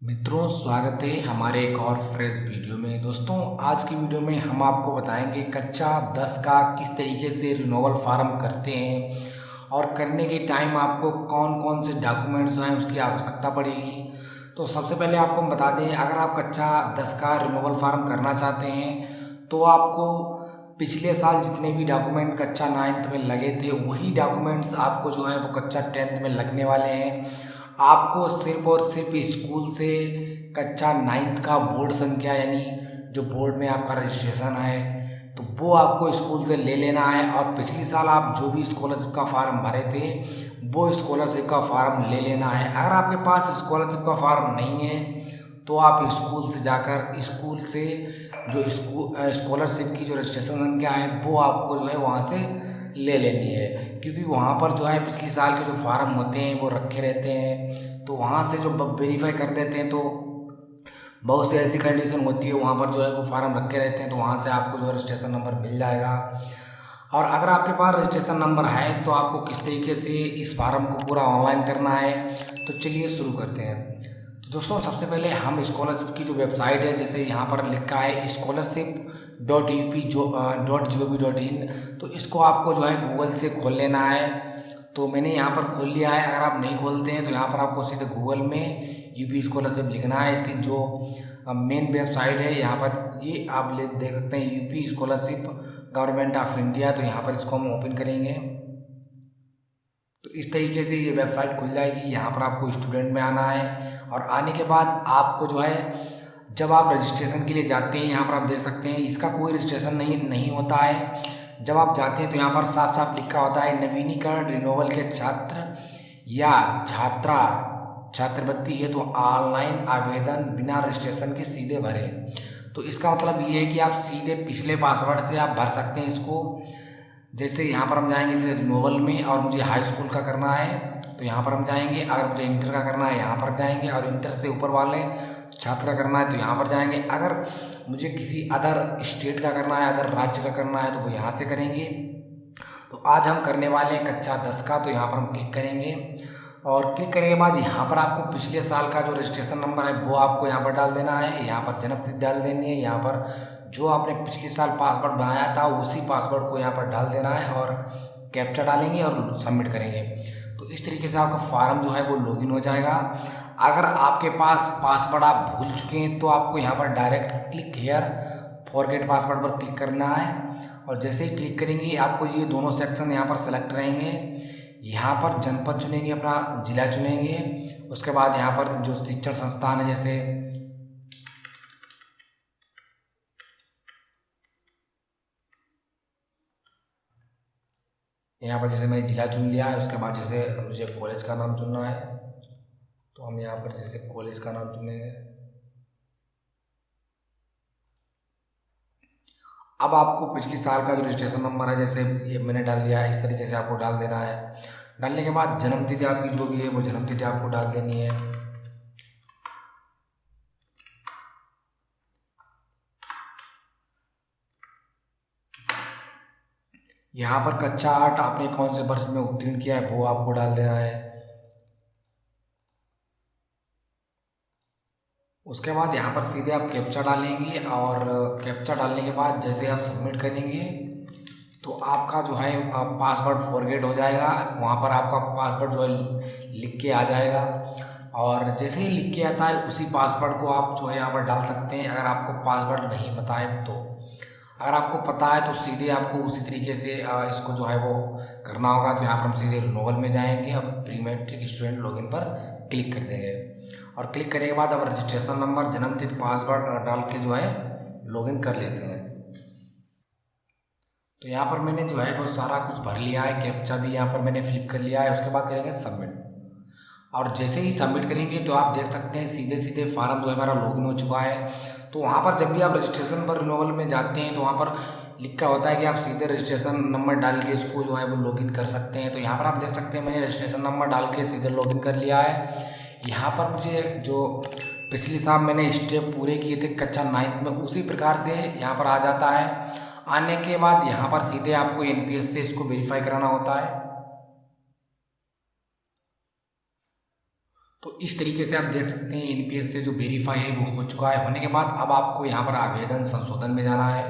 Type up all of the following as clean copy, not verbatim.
मित्रों, स्वागत है हमारे एक और फ्रेश वीडियो में। दोस्तों, आज की वीडियो में हम आपको बताएंगे कक्षा 10 का किस तरीके से रिन्यूअल फार्म करते हैं और करने के टाइम आपको कौन कौन से डॉक्यूमेंट्स हैं उसकी आवश्यकता पड़ेगी। तो सबसे पहले आपको हम बता दें, अगर आप कक्षा 10 का रिन्यूअल फार्म करना चाहते हैं तो आपको पिछले साल जितने भी डॉक्यूमेंट कक्षा 9th में लगे थे वही डॉक्यूमेंट्स आपको जो है वो कक्षा 10th में लगने वाले हैं। आपको सिर्फ और सिर्फ स्कूल से कक्षा 9th का बोर्ड संख्या, यानी जो बोर्ड में आपका रजिस्ट्रेशन है, तो वो आपको स्कूल से ले लेना है। और पिछली साल आप जो भी स्कॉलरशिप का फार्म भरे थे वो स्कॉलरशिप का फार्म ले लेना है। अगर आपके पास स्कॉलरशिप का फार्म नहीं है तो आप स्कूल से जाकर स्कूल से जो स्कॉलरशिप की जो रजिस्ट्रेशन संख्या है वो आपको जो है वहाँ से ले लेनी है, क्योंकि वहाँ पर जो है पिछले साल के जो फार्म होते हैं वो रखे रहते हैं। तो वहाँ से जो वेरीफाई कर देते हैं तो बहुत सी ऐसी कंडीशन होती है, वहाँ पर जो है वो फार्म रखे रहते हैं, तो वहाँ से आपको जो है रजिस्ट्रेशन नंबर मिल जाएगा। और अगर आपके पास रजिस्ट्रेशन नंबर है तो आपको किस तरीके से इस फार्म को पूरा ऑनलाइन करना है, तो चलिए शुरू करते हैं। तो दोस्तों, सबसे पहले हम स्कॉलरशिप की जो वेबसाइट है, जैसे यहाँ पर लिखा है scholarship.up.gov.in, तो इसको आपको जो है गूगल से खोल लेना है। तो मैंने यहाँ पर खोल लिया है। अगर आप नहीं खोलते हैं तो यहाँ पर आपको सीधे गूगल में यूपी स्कॉलरशिप लिखना है। इसकी जो मेन वेबसाइट है यहाँ पर ये आप देख सकते हैं, UP scholarship government of India. तो यहाँ पर इसको हम ओपन करेंगे तो इस तरीके से ये वेबसाइट खुल जाएगी। यहाँ पर आपको स्टूडेंट में आना है और आने के बाद आपको जो है जब आप रजिस्ट्रेशन के लिए जाते हैं, यहाँ पर आप देख सकते हैं इसका कोई रजिस्ट्रेशन नहीं होता है। जब आप जाते हैं तो यहाँ पर साफ साफ लिखा होता है, नवीनीकरण रिन्यूअल के छात्र या छात्रा छात्रवृत्ति है तो ऑनलाइन आवेदन बिना रजिस्ट्रेशन के सीधे भरें। तो इसका मतलब ये है कि आप सीधे पिछले पासवर्ड से आप भर सकते हैं इसको। जैसे यहाँ पर हम जाएंगे जैसे रिन्यूअल में, और मुझे हाई स्कूल का करना है तो यहाँ पर हम जाएंगे। अगर मुझे इंटर का करना है यहाँ पर जाएंगे, और इंटर से ऊपर वाले छात्र का करना है तो यहाँ पर जाएंगे। अगर मुझे किसी अदर स्टेट का करना है, अदर राज्य का करना है तो वो यहाँ से करेंगे। तो आज हम करने वाले हैं कक्षा 10 का, तो यहाँ पर हम क्लिक करेंगे और क्लिक करने के बाद यहाँ पर आपको पिछले साल का जो रजिस्ट्रेशन नंबर है वो आपको यहाँ पर डाल देना है। यहाँ पर जन्म तिथि डाल देनी है। यहाँ पर जो आपने पिछले साल पासवर्ड बनाया था उसी पासवर्ड को यहाँ पर डाल देना है और कैप्चा डालेंगे और सबमिट करेंगे। तो इस तरीके से आपका फार्म जो है वो लॉगिन हो जाएगा। अगर आपके पास पासवर्ड आप भूल चुके हैं तो आपको यहाँ पर direct click here forget password पर क्लिक करना है। और जैसे ही क्लिक करेंगे आपको ये दोनों सेक्शन यहाँ पर सेलेक्ट रहेंगे। यहाँ पर जनपद चुनेंगे, अपना जिला चुनेंगे। उसके बाद यहाँ पर जो शिक्षण संस्थान है, जैसे यहाँ पर जैसे मैंने जिला चुन लिया है। उसके बाद जैसे मुझे कॉलेज का नाम चुनना है तो हम यहाँ पर जैसे कॉलेज का नाम चुनेंगे। अब आपको पिछले साल का जो रजिस्ट्रेशन नंबर है, जैसे ये मैंने डाल दिया है, इस तरीके से आपको डाल देना है। डालने के बाद जन्म तिथि आपकी जो भी है वो जन्म तिथि आपको डाल देनी है। यहाँ पर कक्षा 8 आपने कौन से वर्ष में उत्तीर्ण किया है वो आपको डाल देना है। उसके बाद यहाँ पर सीधे आप कैप्चा डालेंगे और कैप्चा डालने के बाद जैसे आप सबमिट करेंगे तो आपका जो है पासवर्ड फॉरगेट हो जाएगा। वहाँ पर आपका पासवर्ड जो है लिख के आ जाएगा, और जैसे ही लिख के आता है उसी पासवर्ड को आप जो है यहाँ पर डाल सकते हैं। अगर आपको पासवर्ड नहीं पता है तो, अगर आपको पता है तो सीधे आपको उसी तरीके से इसको जो है वो करना होगा। तो यहाँ पर हम सीधे रिन्यूअल में जाएंगे और प्री मैट्रिक स्टूडेंट लॉगिन पर क्लिक कर देंगे। और क्लिक करने के बाद अब रजिस्ट्रेशन नंबर, जन्म तिथि, पासवर्ड डाल के जो है लॉगिन कर लेते हैं। तो यहाँ पर मैंने जो है वो सारा कुछ भर लिया है, कैप्चा भी यहाँ पर मैंने फिल कर लिया है। उसके बाद करेंगे सबमिट, और जैसे ही सबमिट करेंगे तो आप देख सकते हैं सीधे सीधे फार्म जो है हमारा लॉगिन हो चुका है। तो वहाँ पर जब भी आप रजिस्ट्रेशन पर रिन्यूअल में जाते हैं तो वहाँ पर लिखा होता है कि आप सीधे रजिस्ट्रेशन नंबर डाल के इसको जो है वो लॉगिन कर सकते हैं। तो यहाँ पर आप देख सकते हैं मैंने रजिस्ट्रेशन नंबर डाल के सीधे लॉगिन कर लिया है। यहाँ पर मुझे जो पिछले साल मैंने स्टेप पूरे किए थे कक्षा 9th में, उसी प्रकार से यहाँ पर आ जाता है। आने के बाद यहाँ पर सीधे आपको एनपीएस से इसको वेरीफाई कराना होता है। तो इस तरीके से आप देख सकते हैं एनपीएस से जो वेरीफाई है वो हो चुका है। होने के बाद अब आपको यहाँ पर आवेदन संशोधन में जाना है,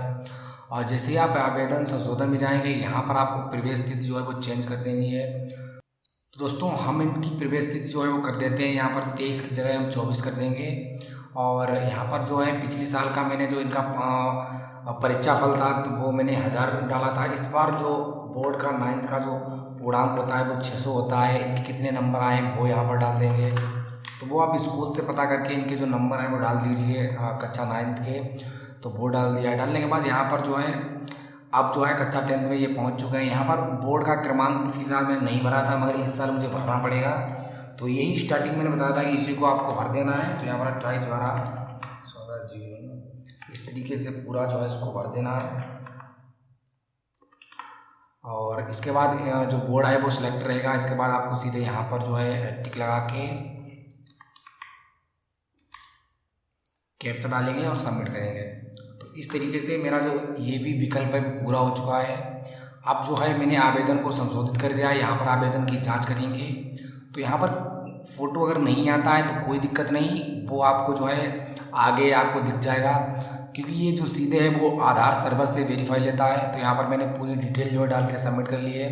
और जैसे ही आप आवेदन संशोधन में जाएंगे यहाँ पर आपको प्रवेश तिथि जो है वो चेंज कर देनी है। तो दोस्तों हम इनकी प्रवेश तिथि जो है वो कर देते हैं, यहाँ पर 23 की जगह हम 24 कर देंगे। और यहाँ पर जो है पिछले साल का मैंने जो इनका परीक्षा फल था तो वो मैंने 1000 डाला था। इस बार जो बोर्ड का 9th का जो पूर्णांक होता है वो 600 होता है। इनके कितने नंबर आए वो यहाँ पर डाल देंगे। तो वो आप स्कूल से पता करके इनके जो नंबर हैं वो डाल दीजिए कक्षा 9th के। तो वो डाल दिया है। डालने के बाद यहाँ पर जो है अब जो है कक्षा 10th में ये पहुँच चुके हैं। यहाँ पर बोर्ड का क्रमांक पिछले साल मैंने नहीं भरा था, मगर इस साल मुझे भरना पड़ेगा। तो यही स्टार्टिंग मैंने बताया था कि इसी को आपको भर देना है। तो यहाँ पर 28 12 14 0 इस तरीके से पूरा जो है इसको भर देना है। और इसके बाद जो बोर्ड है वो सिलेक्ट रहेगा। इसके बाद आपको सीधे यहाँ पर जो है टिक लगा के कैप्चा डालेंगे और सबमिट करेंगे। तो इस तरीके से मेरा जो ये भी विकल्प है पूरा हो चुका है। अब जो है मैंने आवेदन को संशोधित कर दिया है। यहाँ पर आवेदन की जांच करेंगे तो यहाँ पर फ़ोटो अगर नहीं आता है तो कोई दिक्कत नहीं, वो आपको जो है आगे आपको दिख जाएगा, क्योंकि ये जो सीधे है वो आधार सर्वर से वेरीफाई लेता है। तो यहाँ पर मैंने पूरी डिटेल जो है डाल के सबमिट कर ली है।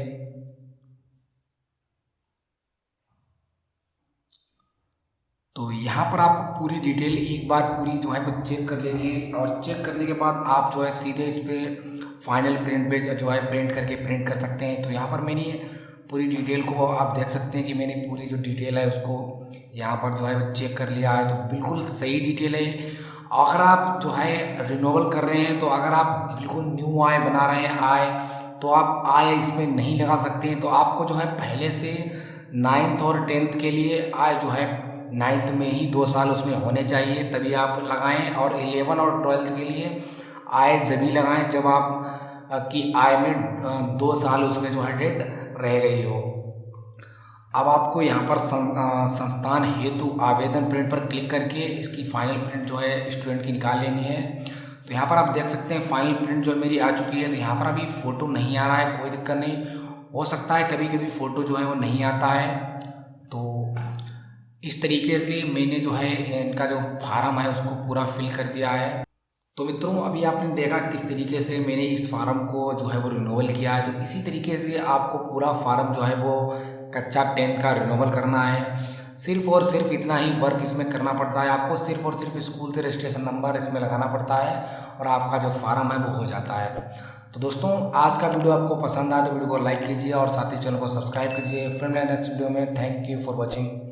तो यहाँ पर आपको पूरी डिटेल एक बार पूरी जो है वो चेक कर लेनी है। और चेक करने के बाद आप जो है सीधे इस पर फाइनल प्रिंट पे जो है प्रिंट करके प्रिंट कर सकते हैं। तो यहाँ पर मैंने पूरी डिटेल को आप देख सकते हैं कि मैंने पूरी जो डिटेल है उसको यहाँ पर जो है वो चेक कर लिया है। तो बिल्कुल सही डिटेल है। अगर आप जो है रिन्यूअल कर रहे हैं तो अगर आप बिल्कुल न्यू आय बना रहे हैं आय, तो आप आय इसमें नहीं लगा सकते हैं। तो आपको जो है पहले से 9th और 10th के लिए आय जो है 9th में ही 2 साल उसमें होने चाहिए, तभी आप लगाएं। और 11 और 12th के लिए आय जब ही लगाएं जब आप की आय में 2 साल उसमें जो है डेट रह गई हो। अब आपको यहाँ पर संस्थान हेतु आवेदन प्रिंट पर क्लिक करके इसकी फाइनल प्रिंट जो है स्टूडेंट की निकाल लेनी है। तो यहाँ पर आप देख सकते हैं फाइनल प्रिंट जो मेरी आ चुकी है। तो यहाँ पर अभी फ़ोटो नहीं आ रहा है, कोई दिक्कत नहीं, हो सकता है कभी कभी फ़ोटो जो है वो नहीं आता है। तो इस तरीके से मैंने जो है इनका जो फार्म है उसको पूरा फिल कर दिया है। तो मित्रों अभी आपने देखा किस तरीके से मैंने इस फार्म को जो है वो रिन्यूअल किया है। तो इसी तरीके से आपको पूरा फार्म जो है वो कक्षा 10th का रिन्यूअल करना है। सिर्फ और सिर्फ इतना ही वर्क इसमें करना पड़ता है। आपको सिर्फ और सिर्फ स्कूल से रजिस्ट्रेशन नंबर इसमें लगाना पड़ता है और आपका जो फार्म है वो हो जाता है। तो दोस्तों आज का वीडियो आपको पसंद आया तो वीडियो को लाइक कीजिए और साथ ही चैनल को सब्सक्राइब कीजिए। फिर मिलेंगे नेक्स्ट वीडियो में। Thank you for watching.